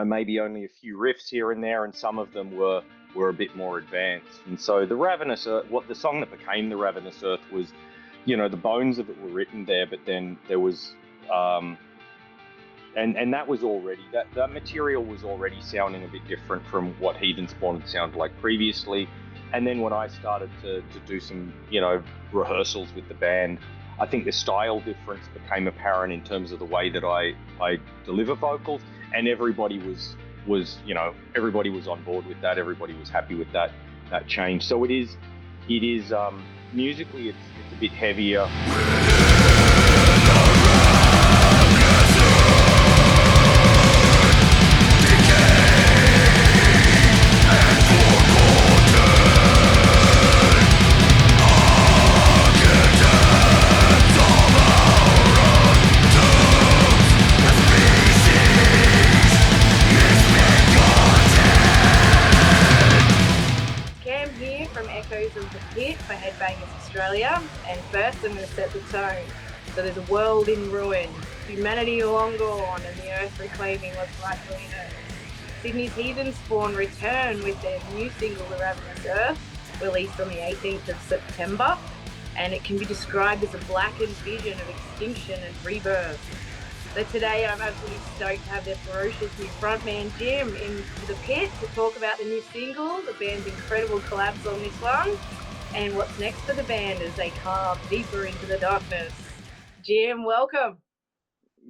maybe only a few riffs here and there, and some of them were a bit more advanced. And so the Ravenous Earth, what the song that became the Ravenous Earth was, the bones of it were written there, but then there was, and that was already, that material was already sounding a bit different from what Heathenspawn had sounded like previously. And then when I started to do some, rehearsals with the band, I think the style difference became apparent in terms of the way that I deliver vocals, and everybody was everybody was on board with that. Everybody was happy with that change. So it is musically it's a bit heavier. Of the Pit for Headbangers Australia, and first I'm going to set the tone. So there's a world in ruin, humanity long gone, and the earth reclaiming what's rightfully hers. Sydney's Heathenspawn return with their new single, The Ravenous Earth, released on the 18th of September, and it can be described as a blackened vision of extinction and rebirth. So today I'm absolutely stoked to have their ferocious new frontman Jim in the pit to talk about the new single, the band's incredible collabs on this one, and what's next for the band as they carve deeper into the darkness. Jim, welcome.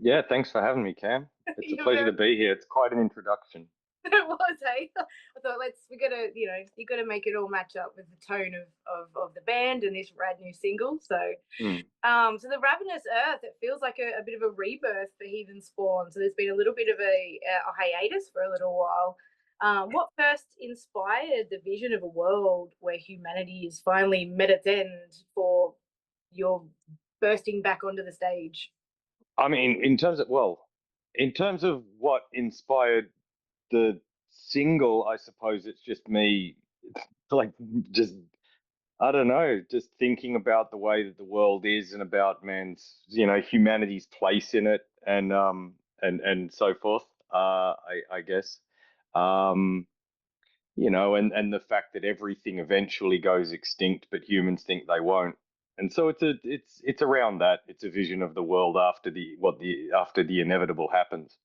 Yeah, thanks for having me, Cam. It's a pleasure to be here. It's quite an introduction. It was, hey? I thought we gotta, you gotta make it all match up with the tone of the band and this rad new single. So so the Ravenous Earth, it feels like a bit of a rebirth for Heathenspawn. So there's been a little bit of a hiatus for a little while. What first inspired the vision of a world where humanity is finally met its end for your bursting back onto the stage? I mean, in terms of what inspired the single, I suppose it's just me, like, just, I don't know, just thinking about the way that the world is and about man's, humanity's place in it, and so forth. I guess, and the fact that everything eventually goes extinct, but humans think they won't. And so it's around that. It's a vision of the world after the inevitable happens.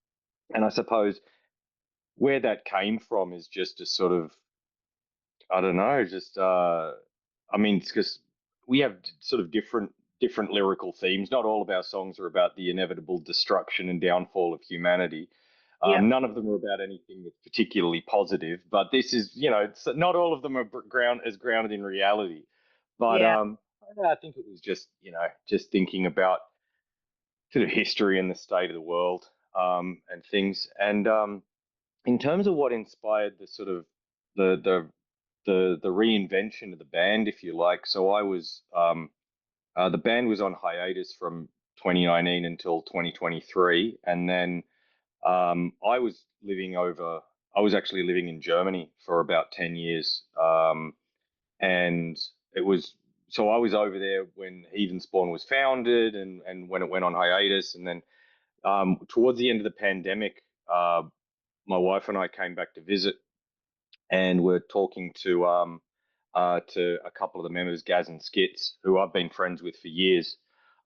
And I suppose where that came from is just a sort of, I don't know, just I mean, it's because we have sort of different lyrical themes. Not all of our songs are about the inevitable destruction and downfall of humanity. None of them are about anything that's particularly positive, but this is, it's not all of them are grounded in reality. But I think it was just, just thinking about sort of history and the state of the world, and things. And in terms of what inspired the sort of the reinvention of the band, if you like. So I was the band was on hiatus from 2019 until 2023, and then I was actually living in Germany for about 10 years, and it was so I was over there when Heathenspawn was founded, and when it went on hiatus, and then towards the end of the pandemic, my wife and I came back to visit, and we're talking to a couple of the members, Gaz and Skits, who I've been friends with for years.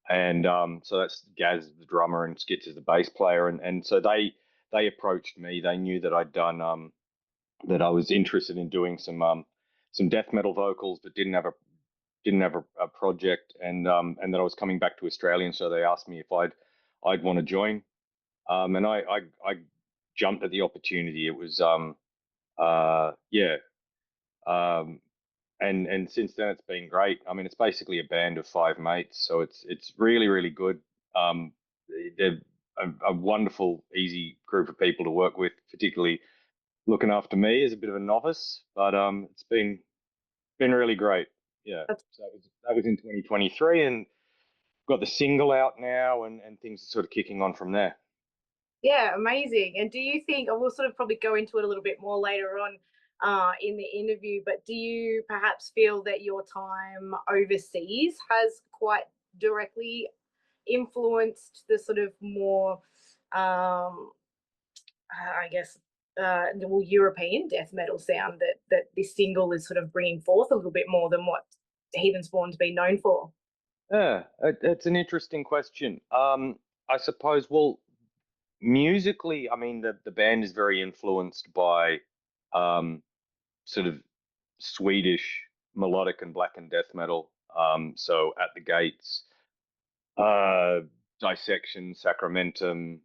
And so that's Gaz is the drummer and Skits is the bass player, and so they approached me. They knew that I'd done that I was interested in doing some death metal vocals, but didn't have a project, and that I was coming back to Australia, and so they asked me if I'd want to join, and I jumped at the opportunity. It was yeah. And since then it's been great. I mean, it's basically a band of five mates, so it's really, really good. They're a wonderful, easy group of people to work with, particularly looking after me as a bit of a novice. But it's been really great. Yeah. So that was in 2023, and got the single out now, and things are sort of kicking on from there. Yeah, amazing. And do you think, and we'll sort of probably go into it a little bit more later on in the interview, but do you perhaps feel that your time overseas has quite directly influenced the sort of more I guess, well, European death metal sound that this single is sort of bringing forth a little bit more than what Heathenspawn's been known for. Yeah, it's an interesting question. I suppose, well, musically, I mean, the band is very influenced by um, sort of Swedish melodic and blackened death metal. So At the Gates, uh, Dissection, Sacramentum,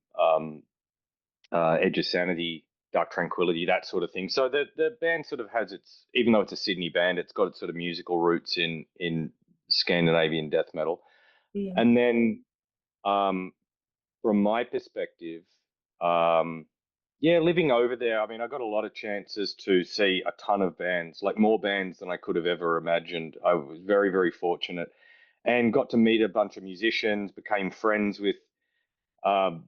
Edge of Sanity, Dark Tranquility, that sort of thing. So the band sort of has its, even though it's a Sydney band, it's got its sort of musical roots in Scandinavian death metal. Mm. And then um, from my perspective, um, yeah, living over there, I mean, I got a lot of chances to see a ton of bands, like more bands than I could have ever imagined. I was very, very fortunate and got to meet a bunch of musicians, became friends with, um,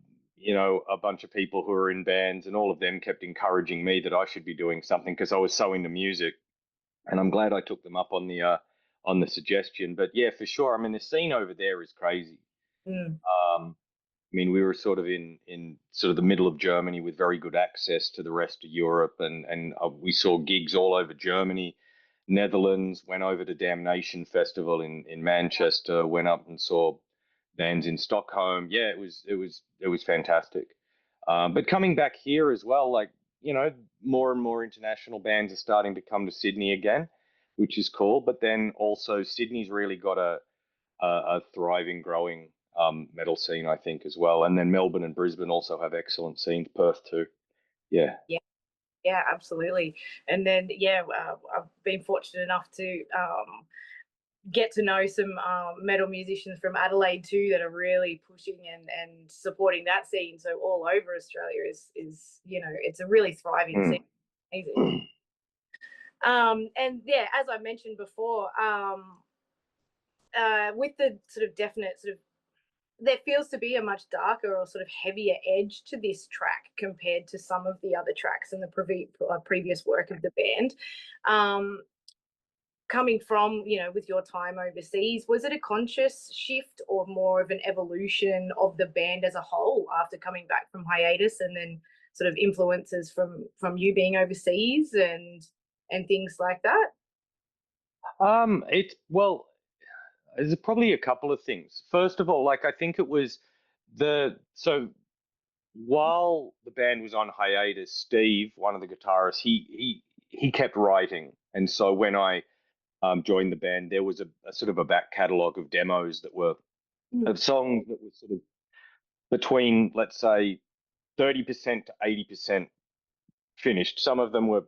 a bunch of people who are in bands, and all of them kept encouraging me that I should be doing something because I was so into music. And I'm glad I took them up on the suggestion. But yeah, for sure. I mean, the scene over there is crazy. Mm. I mean, we were sort of in sort of the middle of Germany with very good access to the rest of Europe, and we saw gigs all over Germany, Netherlands. Went over to Damnation Festival in Manchester. Went up and saw bands in Stockholm. Yeah, it was fantastic. But coming back here as well, like more and more international bands are starting to come to Sydney again, which is cool. But then also Sydney's really got a thriving, growing metal scene, I think, as well. And then Melbourne and Brisbane also have excellent scenes. Perth too. Yeah. Yeah, yeah, absolutely. And then, yeah, I've been fortunate enough to get to know some metal musicians from Adelaide too that are really pushing and supporting that scene. So all over Australia is it's a really thriving scene. Mm. Amazing. And yeah, as I mentioned before, with the sort of definite sort of there feels to be a much darker or sort of heavier edge to this track compared to some of the other tracks in the previous work of the band. Um, Coming from, with your time overseas, was it a conscious shift or more of an evolution of the band as a whole after coming back from hiatus, and then sort of influences from you being overseas and things like that? It's well, there's probably a couple of things. First of all, like I think it was so while the band was on hiatus, Steve, one of the guitarists, he kept writing, and so when I joined the band, there was a sort of a back catalogue of demos that were of songs that were sort of between, let's say, 30% to 80% finished. Some of them were,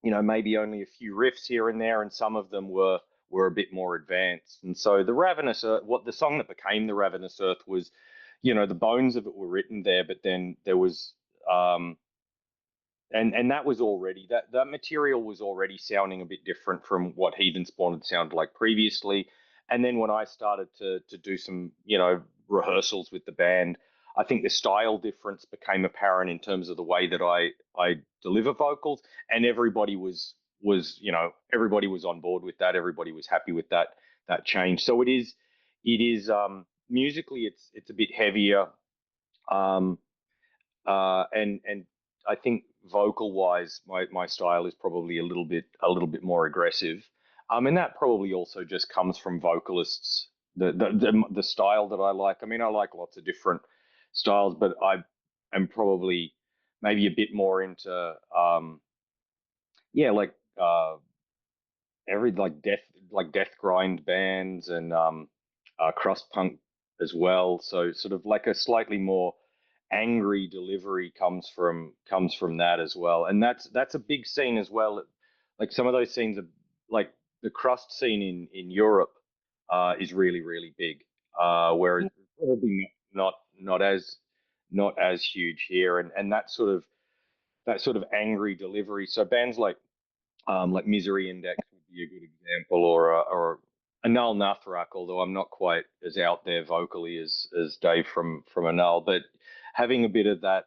maybe only a few riffs here and there, and some of them were a bit more advanced. And so the Ravenous Earth, what the song that became the Ravenous Earth was, the bones of it were written there, but then there was and that was already that material was already sounding a bit different from what Heathenspawn had sounded like previously. And then when I started to do some rehearsals with the band, I think the style difference became apparent in terms of the way that I deliver vocals, and everybody was on board with that. Everybody was happy with that change. So it is musically it's a bit heavier. Um, and I think vocal wise, my style is probably a little bit more aggressive. And that probably also just comes from vocalists, the style that I like. I mean, I like lots of different styles, but I am probably maybe a bit more into yeah, every like death grind bands and crust punk as well. So sort of like a slightly more angry delivery comes from that as well, and that's a big scene as well. Like some of those scenes are like the crust scene in Europe is really really big, whereas probably not as huge here, and that sort of angry delivery. So bands like Misery Index would be a good example, or Anal Nathrak, although I'm not quite as out there vocally as Dave from Anal, but having a bit of that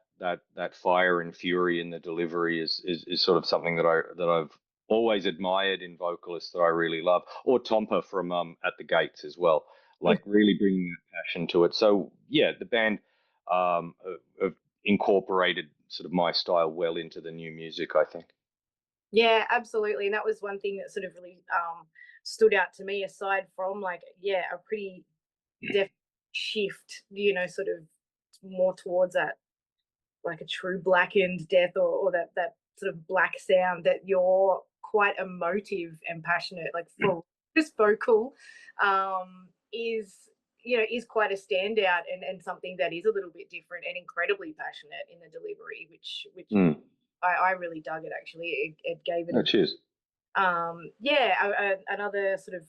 fire and fury in the delivery is sort of something that I've always admired in vocalists that I really love, or Tompa from At the Gates as well, like really bringing that passion to it. So yeah, the band have incorporated sort of my style well into the new music, I think. Yeah, absolutely. And that was one thing that sort of really stood out to me, aside from like, yeah, a pretty def shift, sort of more towards that, like a true blackened death, or that sort of black sound, that you're quite emotive and passionate, like ferocious vocal, is quite a standout, and something that is a little bit different and incredibly passionate in the delivery, which I really dug it, actually. It gave it Oh, cheers. another sort of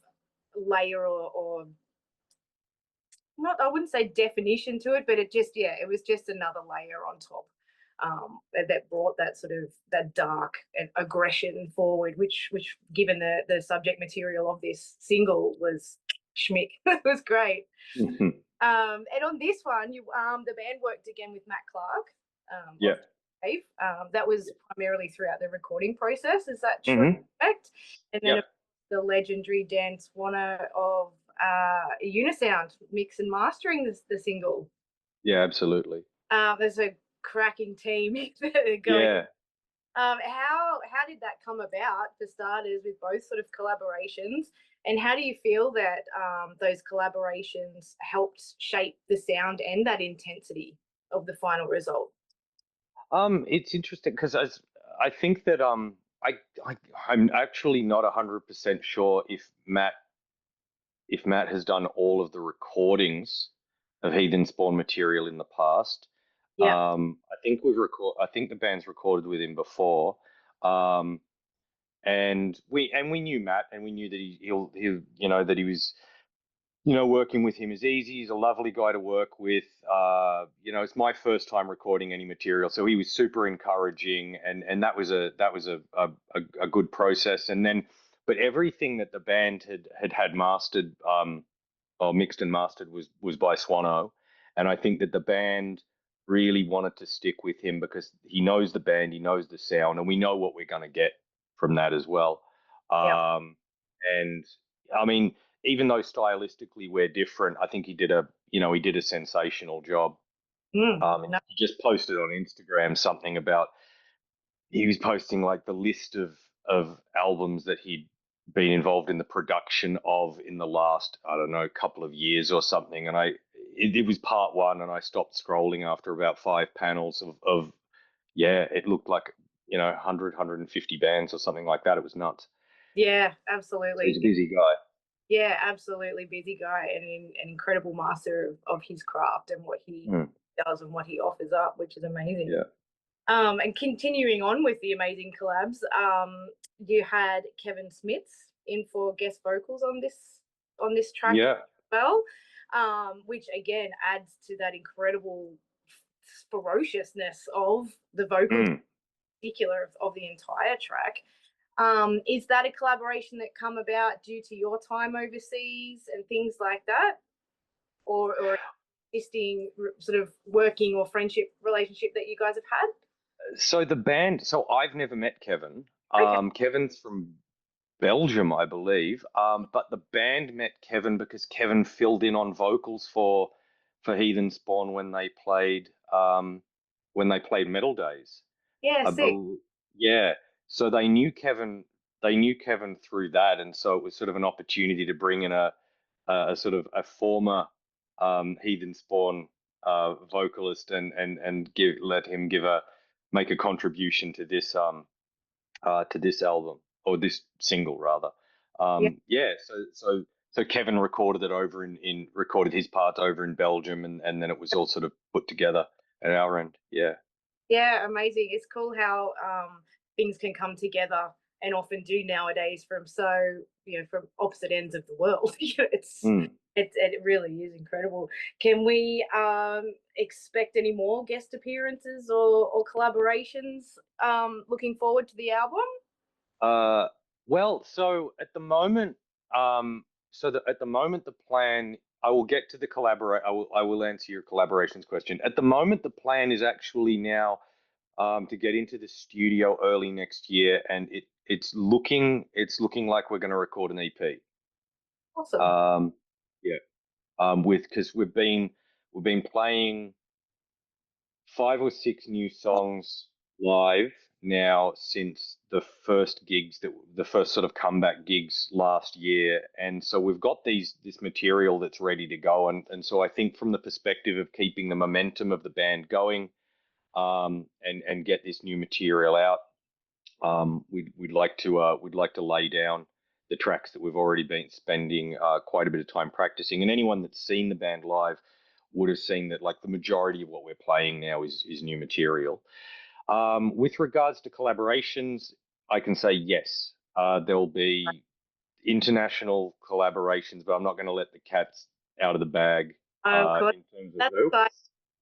layer, or not, I wouldn't say definition to it, but it was just another layer on top, that brought that sort of that dark and aggression forward, which given the subject material of this single, was schmick. It was great. And on this one, the band worked again with Matt Clark. Yeah. That was primarily throughout the recording process. Is that true? And then the legendary Dan Swanner of Unisound mix and mastering the single. Yeah, absolutely. There's a cracking team going. Yeah. How did that come about, for starters, with both sort of collaborations, and how do you feel that those collaborations helped shape the sound and that intensity of the final result? It's interesting because I think that I'm actually not 100% sure if Matt has done all of the recordings of Heathenspawn material in the past. Yeah. I think the band's recorded with him before. And we knew Matt, and we knew that that he was, working with him is easy. He's a lovely guy to work with. It's my first time recording any material, so he was super encouraging, and that was a good process. And then, but everything that the band had mastered, or mixed and mastered, was by Swano, and I think that the band really wanted to stick with him because he knows the band, he knows the sound, and we know what we're going to get from that as well. And I mean, even though stylistically we're different, I think he did a sensational job. He just posted on Instagram something about, he was posting like the list of albums that he'd been involved in the production of in the last, I don't know, couple of years or something. And it was part one, and I stopped scrolling after about 5 panels of it looked like 100, 150 bands or something like that. It was nuts. Yeah, So absolutely. he's a busy guy. Yeah, absolutely busy guy, and an incredible master of his craft and what he does and what he offers up, which is amazing. Yeah. And continuing on with the amazing collabs, you had Kevin Smits in for guest vocals on this track as well, which again adds to that incredible ferociousness of the vocals, in particular of the entire track. Is that a collaboration that come about due to your time overseas and things like that, or existing sort of working or friendship relationship that you guys have had? So the band, so I've never met Kevin. Okay. Kevin's from Belgium, I believe. But the band met Kevin because Kevin filled in on vocals for Heathenspawn when they played Metal Days. Yeah, sick. Yeah. So they knew Kevin. They knew Kevin through that, and so it was sort of an opportunity to bring in a sort of a former Heathenspawn vocalist, and let him make a contribution to this album, or this single rather. So Kevin recorded it recorded his parts over in Belgium, and then it was all sort of put together at our end. Yeah, amazing. It's cool how things can come together, and often do nowadays, from from opposite ends of the world. It really is incredible. Can we expect any more guest appearances or collaborations looking forward to the album? Well, so at the moment, the plan. I will get to the collaborate. I will answer your collaborations question. At the moment, the plan is actually now to get into the studio early next year, and it's looking like we're going to record an EP. Awesome. Because we've been playing 5 or 6 new songs live now since the first sort of comeback gigs last year, and so we've got this material that's ready to go, and so I think from the perspective of keeping the momentum of the band going, and get this new material out, we'd like to lay down the tracks that we've already been spending quite a bit of time practicing. And anyone that's seen the band live would have seen that like the majority of what we're playing now is new material. With regards to collaborations, I can say yes. There'll be international collaborations, but I'm not going to let the cats out of the bag Of course, in terms of that's who. exciting.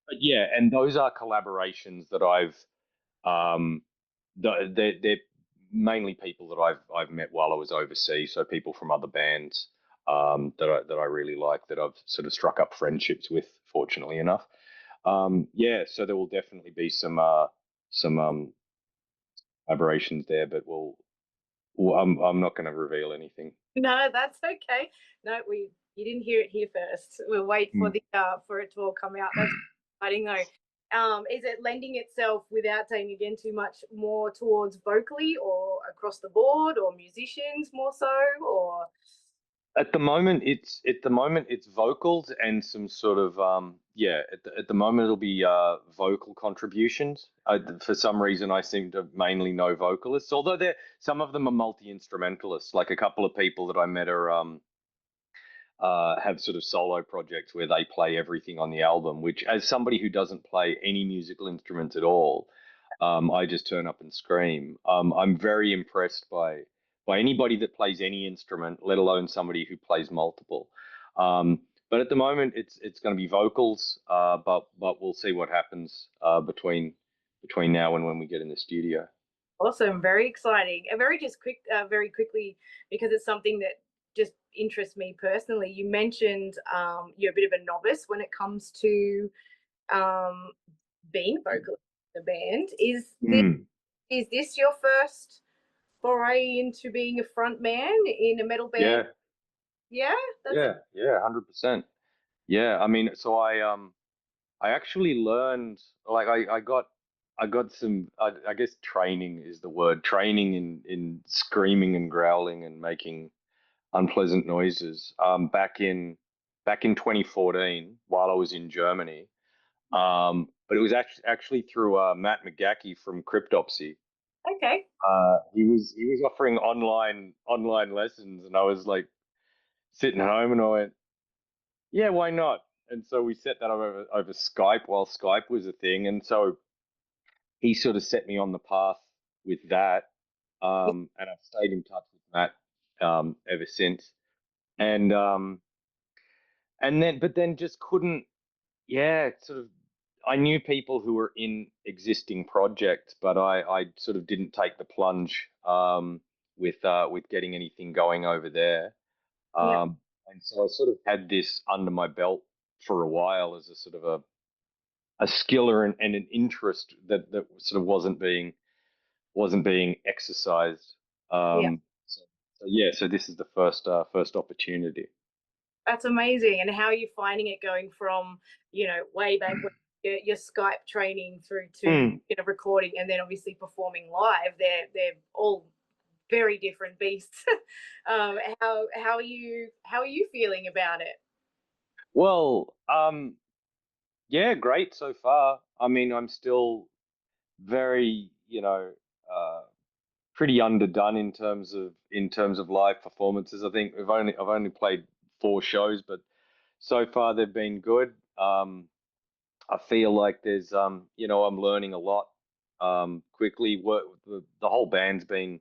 But yeah, and those are collaborations that um, they're mainly people that I've met while I was overseas, so people from other bands that I really like, that I've sort of struck up friendships with, fortunately enough. Yeah, so there will definitely be some collaborations there, but I'm not going to reveal anything. No, that's okay. No, you didn't hear it here first. We'll wait for Mm. the for it to all come out. That's exciting though. Is it lending itself, without saying again too much, more towards vocally or across the board, or musicians more so, or At the moment it's vocals and some sort of yeah, at the moment it'll be vocal contributions. For some reason I seem to mainly know vocalists, although some of them are multi-instrumentalists. Like a couple of people that I met are have sort of solo projects where they play everything on the album, which, as somebody who doesn't play any musical instruments at all, I just turn up and scream. I'm very impressed by anybody that plays any instrument, let alone somebody who plays multiple. Um, but at the moment, it's going to be vocals, but we'll see what happens between now and when we get in the studio. awesome, very exciting. And very quickly, because it's something that just interests me personally. You mentioned you're a bit of a novice when it comes to um, being vocal in the band. Mm. Is this your first foray into being a front man in a metal band? Yeah, Yeah, that's yeah, 100%. Yeah, I mean, so I actually learned, like I got some, I guess training is the word, training in screaming and growling and making unpleasant noises back in 2014 while I was in Germany. But it was actually through Matt McGackie from Cryptopsy. okay. He was offering online lessons, and I was like sitting home, and I went, yeah, why not? And so we set that up over Skype while Skype was a thing. And so he sort of set me on the path with that. And I've stayed in touch with Matt ever since. And but then just couldn't, yeah, sort of. I knew people who were in existing projects, but I sort of didn't take the plunge with getting anything going over there. Yeah, And so I sort of had this under my belt for a while as a sort of a skill and an interest that sort of wasn't being exercised. yeah. So yeah, so this is the first opportunity. That's amazing. And how are you finding it, going from, way back when your Skype training through to Mm. recording, and then obviously performing live? They're all very different beasts. How are you feeling about it? Well, yeah, great so far. I mean, I'm still very, uh, pretty underdone in terms of live performances. I think I've only played 4 shows, but so far they've been good. I feel like I'm learning a lot quickly. The whole band's been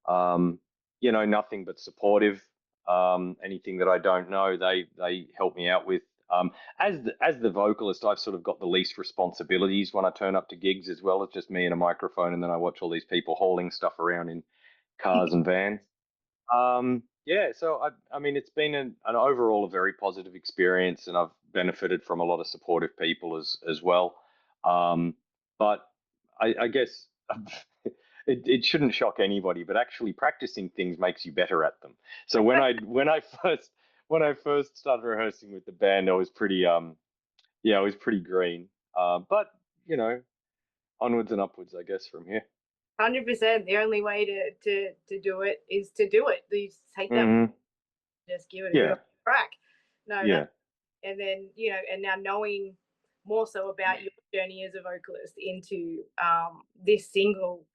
nothing but supportive. Anything that I don't know, they help me out with. As the vocalist, I've sort of got the least responsibilities when I turn up to gigs as well. It's just me and a microphone, and then I watch all these people hauling stuff around in cars and vans. Yeah, so I mean, it's been an overall a very positive experience, and I've benefited from a lot of supportive people as well. Um, but I guess it shouldn't shock anybody, but actually practicing things makes you better at them. So when I first started rehearsing with the band, I was pretty yeah, I was pretty green. But onwards and upwards, I guess, from here. 100%. The only way to do it is to do it. You take that, Hmm. just give it a good Yeah, old crack. No, yeah, that, and then and now knowing more so about your journey as a vocalist into this single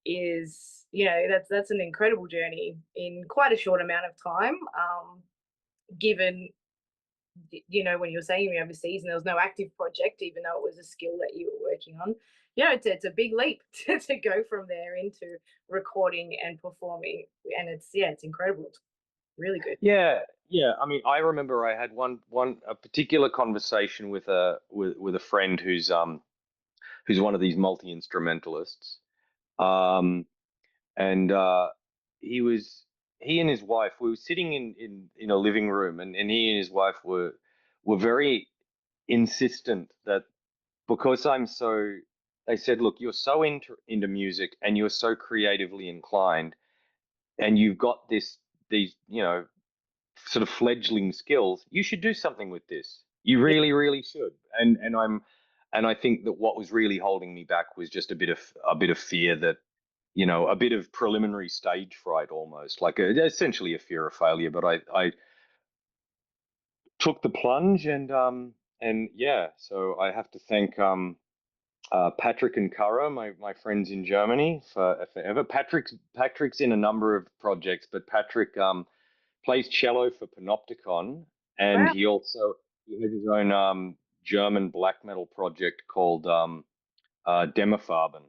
is, that's an incredible journey in quite a short amount of time. Given when you were saying you're overseas and there was no active project, even though it was a skill that you were working on, it's a big leap to go from there into recording and performing. And it's incredible. It's really good. yeah, yeah. I mean, I remember I had a particular conversation with a friend who's one of these multi instrumentalists, um, and he and his wife, we were sitting in a living room, and he and his wife were very insistent that because they said, look, you're so into music and you're so creatively inclined, and you've got these sort of fledgling skills, you should do something with this. You Yeah, really, really should. And I think that what was really holding me back was just a bit of fear that, a bit of preliminary stage fright, almost like essentially a fear of failure. But I took the plunge, and yeah, so I have to thank Patrick and Cara, my friends in Germany, for forever. Patrick's in a number of projects, but Patrick plays cello for Panopticon, and wow. he has his own German black metal project called Demifarben.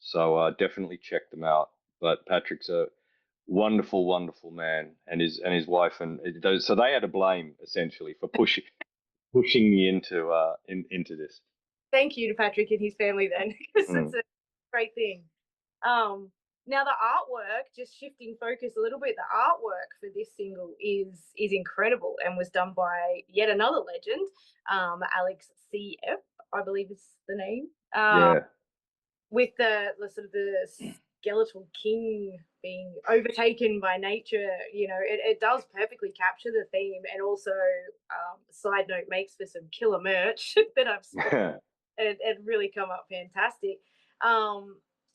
So definitely check them out. But Patrick's a wonderful, wonderful man, and his wife, and so they had to blame essentially for pushing me into this. Thank you to Patrick and his family then, because Mm. it's a great thing. Um, Now the artwork, just shifting focus a little bit, the artwork for this single is incredible and was done by yet another legend, Alex CF, I believe is the name. Yeah. With the sort of the skeletal king being overtaken by nature, it does perfectly capture the theme, and also, side note, makes for some killer merch that I've spotted. It really come up fantastic.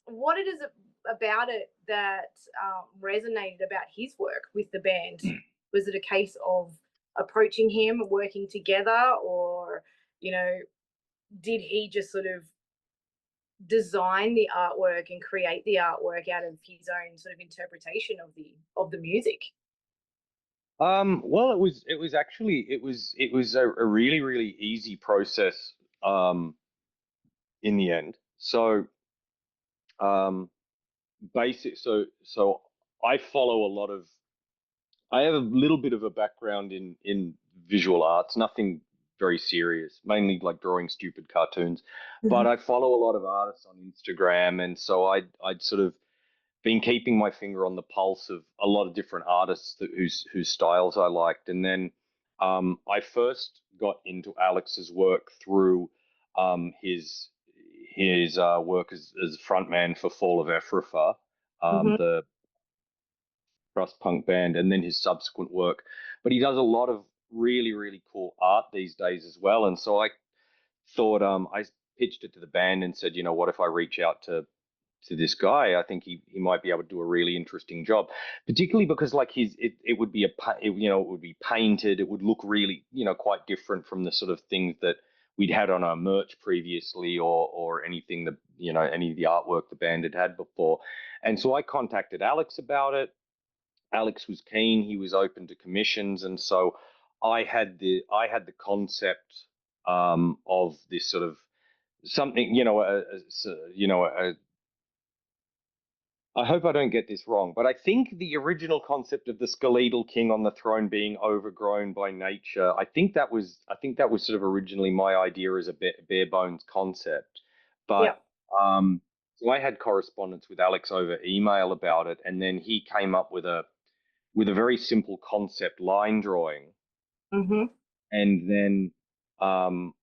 What it is about it that resonated about his work with the band? Was it a case of approaching him, working together, or you know, did he just sort of design the artwork and create the artwork out of his own sort of interpretation of the music? Well, it was a really, really easy process in the end. So um so I follow a lot of I have a little bit of a background in visual arts, nothing very serious, mainly like drawing stupid cartoons. But Mhm. I follow a lot of artists on Instagram, and so I'd sort of been keeping my finger on the pulse of a lot of different artists whose styles I liked. And then I first got into Alex's work through his work as frontman for Fall of Ephrafa, Mhm. the crust punk band, and then his subsequent work. But he does a lot of really, really cool art these days as well. And so I thought I pitched it to the band and said, what if I reach out to this guy? I think he might be able to do a really interesting job, particularly because like it would be it would be painted, it would look really quite different from the sort of things that we'd had on our merch previously, or anything that any of the artwork the band had before. And so I contacted Alex about it. Alex was keen. He was open to commissions, and so I had the concept of this sort of something, I hope I don't get this wrong, but I think the original concept of the skeletal king on the throne being overgrown by nature, I think that was sort of originally my idea as a bare bones concept. Yeah. But so I had correspondence with Alex over email about it, and then he came up with a very simple concept line drawing, Mhm. and then um,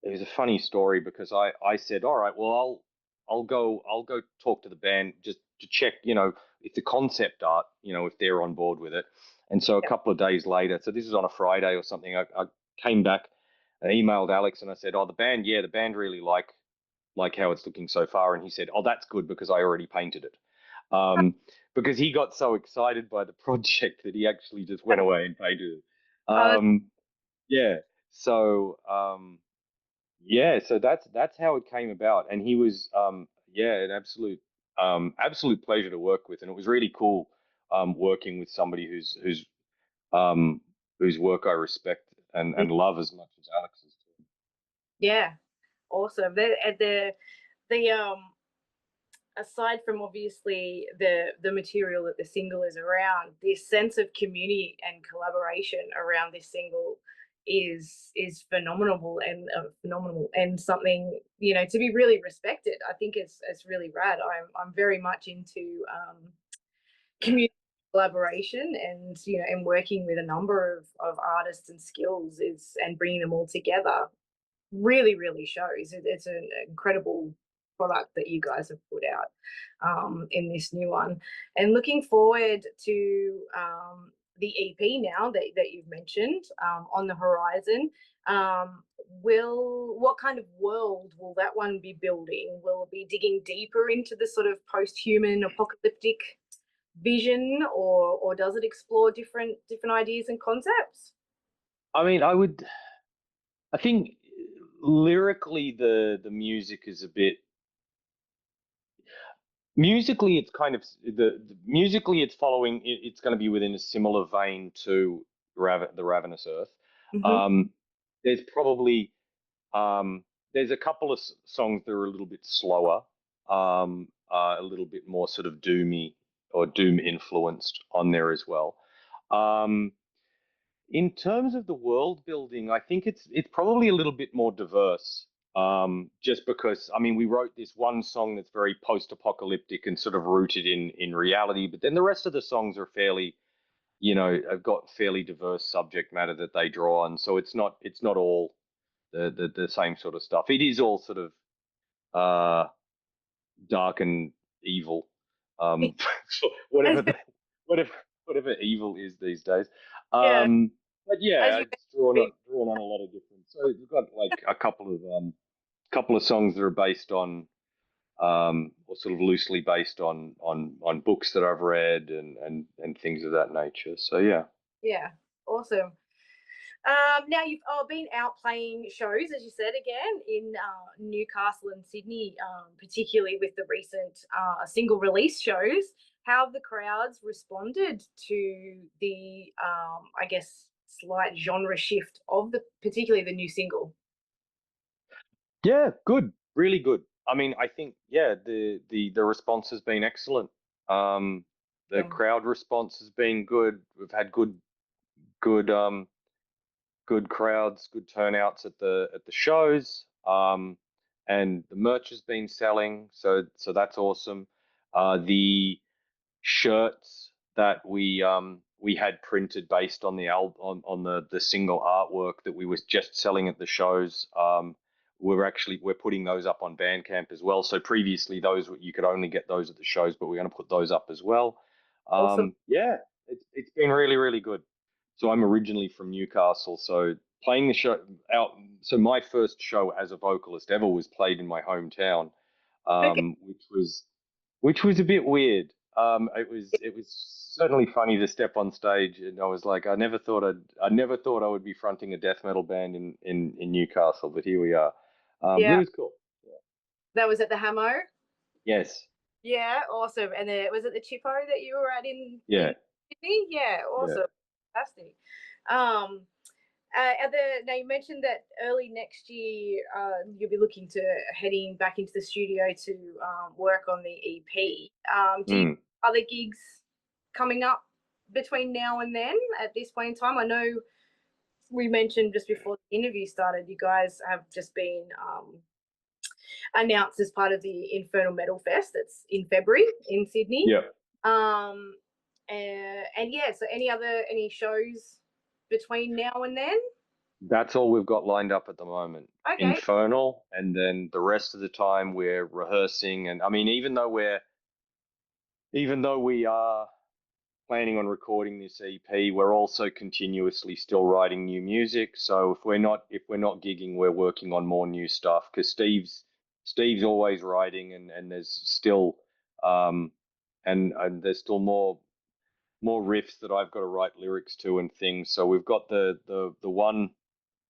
it was a funny story because I said, all right, well I'll go talk to the band just to check, if the concept art, if they're on board with it. And so a Yeah. couple of days later, so this is on a Friday or something, I came back, I emailed Alex and I said, oh, the band really like like how it's looking so far. And he said, "Oh, that's good because I already painted it." Um, because he got so excited by the project that he actually just went away and painted it. Uh, Yeah. So yeah, so that's how it came about, and he was yeah, an absolute pleasure to work with, and it was really cool working with somebody um whose work I respect and love as much as Alex is too. yeah, awesome. The aside from obviously the material that the single is around, this sense of community and collaboration around this single is phenomenal and something, you know, to be really respected. I think it's really rad. I'm very much into community collaboration, and you know, and working with a number of artists and skills is and bringing them all together really shows. It's an incredible product that you guys have put out in this new one, and looking forward to the EP now that you've mentioned on the horizon. Will What kind of world will that one be building? Will it be digging deeper into the sort of post-human apocalyptic vision, or does it explore different ideas and concepts? I mean, I think lyrically the music is a bit musically it's kind of the musically it's following it's going to be within a similar vein to the Ravenous Earth. Hmm. Um, there's probably there's a couple of songs that are a little bit slower, a little bit more sort of doomy or doom influenced on there as well. Um, in terms of the world building, I think it's probably a little bit more diverse. Just because I mean we wrote this one song that's very post-apocalyptic and sort of rooted in reality, but then the rest of the songs are fairly, you know, have got fairly diverse subject matter that they draw on. So it's not all the same sort of stuff. It is all sort of uh dark and evil, um, whatever the whatever whatever evil is these days. Yeah, But as yeah, you it's drawn on a lot of different. So we've got like a couple of songs that are based on or sort of loosely based on books that I've read and things of that nature. So yeah. yeah, awesome. Now you've been out playing shows, as you said, again in Newcastle and Sydney, particularly with the recent single release shows. How have the crowds responded to the, I guess, slight genre shift of particularly the new single? Yeah, good, really good. I mean, I think yeah, the response has been excellent. Um, the Um, crowd response has been good. We've had good good crowds, good turnouts at the shows. And the merch has been selling, so that's awesome. The shirts that we had printed based on on the single artwork that we was just selling at the shows. We're putting those up on Bandcamp as well. So previously those you could only get those at the shows, but we're going to put those up as well. awesome. Yeah, it's been really good. So I'm originally from Newcastle, so playing the show out. So my first show as a vocalist ever was played in my hometown, Okay. which was a bit weird. It was certainly funny to step on stage, and I was like, I never thought I would be fronting a death metal band in Newcastle, but here we are. But it Yeah, was cool. that was at the Hamo. Yes, Yeah, awesome. And then was it the Chippo that you were at in yeah, Sydney? Yeah, yeah. awesome, fantastic. Um, Now you mentioned that early next year you'll be looking to heading back into the studio to work on the EP. Do you Mm. have other gigs coming up between now and then? At this point in time, I know we mentioned just before the interview started, you guys have just been announced as part of the Infernal Metal Fest that's in February in Sydney. Yeah. Um, and yeah, so any shows between now and then? That's all we've got lined up at the moment. Okay. Infernal, and then the rest of the time we're rehearsing. And I mean, even though we are planning on recording this EP, we're also continuously still writing new music. So if we're not gigging, we're working on more new stuff because Steve's always writing, and there's still and there's still more riffs that I've got to write lyrics to and things. So we've got the one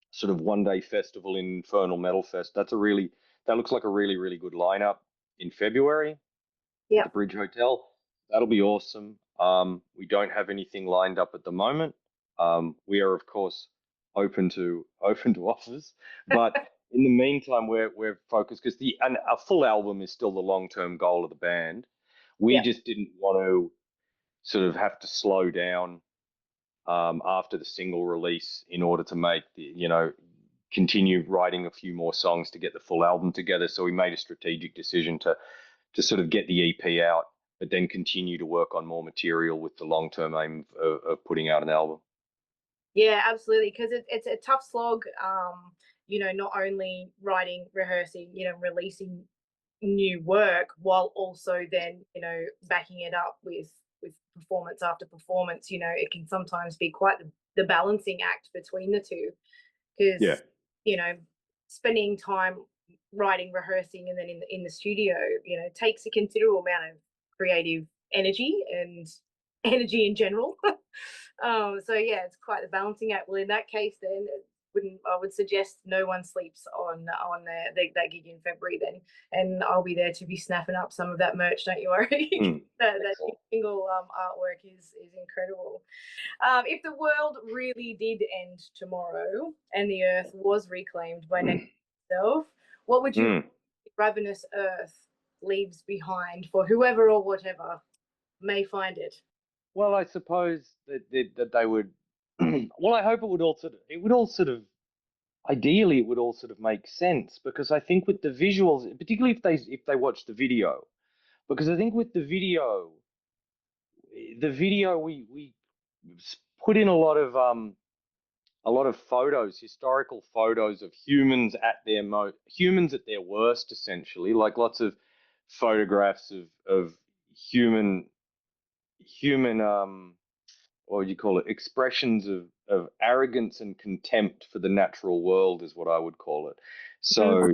sort of 1 day festival in Infernal Metal Fest. That looks like a really good lineup in February at Yeah. the Bridge Hotel. That'll be awesome. We don't have anything lined up at the moment. We are of course open to offers, but in the meantime we're focused because a full album is still the long-term goal of the band. We just didn't want to sort of have to slow down after the single release in order to make continue writing a few more songs to get the full album together. So we made a strategic decision to sort of get the EP out, but then continue to work on more material with the long-term aim of putting out an album. Yeah, absolutely, because it's a tough slog. Not only writing, rehearsing, releasing new work while also then backing it up with performance after performance. It can sometimes be quite the balancing act between the two, because spending time writing, rehearsing, and then in the studio takes a considerable amount of creative energy and energy in general. So yeah, it's quite the balancing act. Well, in that case then I would suggest no one sleeps on that gig in February then, and I'll be there to be snapping up some of that merch, don't you worry. that single artwork is incredible. If the world really did end tomorrow and the earth was reclaimed by nature itself, what would you Ravenous Earth leaves behind for whoever or whatever may find it? Well, I suppose that they would. Well, I hope it would all sort of ideally it would all sort of make sense, because I think with the visuals, particularly if they watch the video, because I think with the video we put in a lot of photos, historical photos of humans at their worst, essentially, like lots of photographs of human what would you call it, expressions of arrogance and contempt for the natural world is what I would call it. So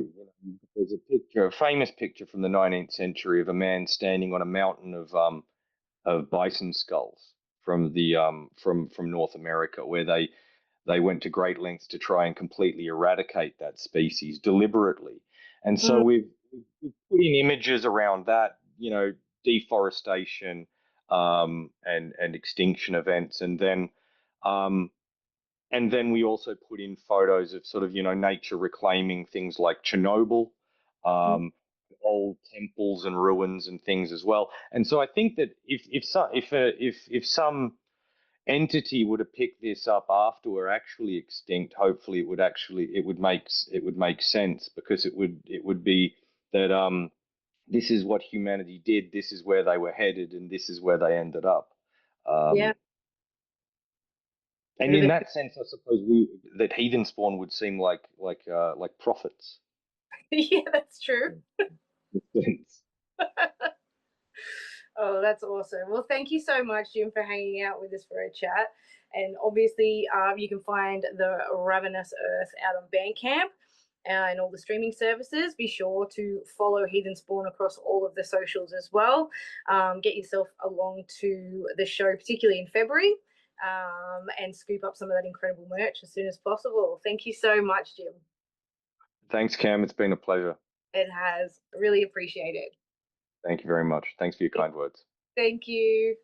there's a famous picture from the 19th century of a man standing on a mountain of bison skulls from the from North America, where they went to great lengths to try and completely eradicate that species deliberately. And so we've put in images around that, deforestation and extinction events, and then we also put in photos of sort of nature reclaiming things like Chernobyl, old temples and ruins and things as well. And so I think that if some entity would have picked this up after we're actually extinct, hopefully it would make sense, because it would be that this is what humanity did, this is where they were headed, and this is where they ended up. And in that sense, I suppose that Heathenspawn would seem like prophets. Yeah, that's true. Oh, that's awesome. Well, thank you so much, Jim, for hanging out with us for a chat. And obviously, you can find the Ravenous Earth out on Bandcamp and all the streaming services. Be sure to follow Heathenspawn across all of the socials as well. Get yourself along to the show, particularly in February, and scoop up some of that incredible merch as soon as possible. Thank you so much, Jim. Thanks, Cam. It's been a pleasure. It has. Really appreciate it. Thank you very much. Thanks for your kind words. Thank you.